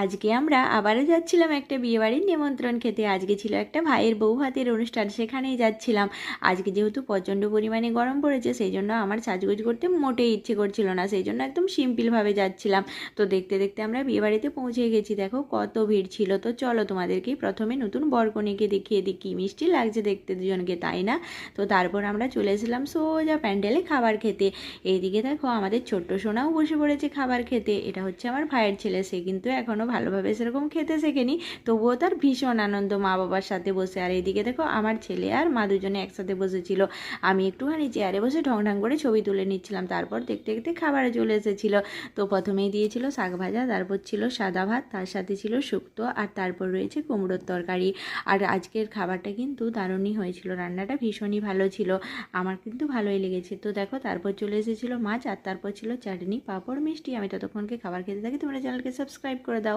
আজকে আমরা আবারও যাচ্ছিলাম একটা বিয়েবাড়ির নিমন্ত্রণ খেতে। আজকে ছিল একটা ভাইয়ের বউ ভাতের অনুষ্ঠান, সেখানেই যাচ্ছিলাম। আজকে যেহেতু প্রচণ্ড পরিমাণে গরম পড়েছে, সেই জন্য আমার সাজগোজ করতে মোটেই ইচ্ছে করছিল না, সেই জন্য একদম সিম্পলভাবে যাচ্ছিলাম। তো দেখতে দেখতে আমরা বিয়েবাড়িতে পৌঁছে গেছি। দেখো কত ভিড় ছিল। তো চলো তোমাদেরকেই প্রথমে নতুন বরকনেকে দেখিয়ে দিই, কী মিষ্টি লাগছে দেখতে দুজনকে, তাই না? তো তারপর আমরা চলে এসেছিলাম সোজা প্যান্ডেলে খাবার খেতে। এইদিকে দেখো আমাদের ছোট্ট সোনাও বসে পড়েছে খাবার খেতে। এটা হচ্ছে আমার ভাইয়ের ছেলে, সে কিন্তু এখনও ভালোভাবে সেরকম খেতে শেখেনি, তবুও তার ভীষণ আনন্দ মা বাবার সাথে বসে। আর এইদিকে দেখো আমার ছেলে আর মা দুজনে একসাথে বসেছিল। আমি একটুখানি চেয়ারে বসে ঢং ঢং করে ছবি তুলে নিচ্ছিলাম। তারপর দেখতে দেখতে খাবারে চলে এসেছিলো। তো প্রথমেই দিয়েছিল শাক ভাজা, তারপর ছিল সাদা ভাত, তার সাথে ছিল শুক্তো, আর তারপর রয়েছে কুমড়োর তরকারি। আর আজকের খাবারটা কিন্তু দারুণই হয়েছিল, রান্নাটা ভীষণই ভালো ছিল, আমার কিন্তু ভালোই লেগেছে। তো দেখো তারপর চলে এসেছিলো মাছ, আর তারপর ছিল চাটনি, পাঁপড়, মিষ্টি। আমি ততক্ষণকে খাবার খেতে থাকি, তোমরা চ্যানেলকে সাবস্ক্রাইব করে দাও।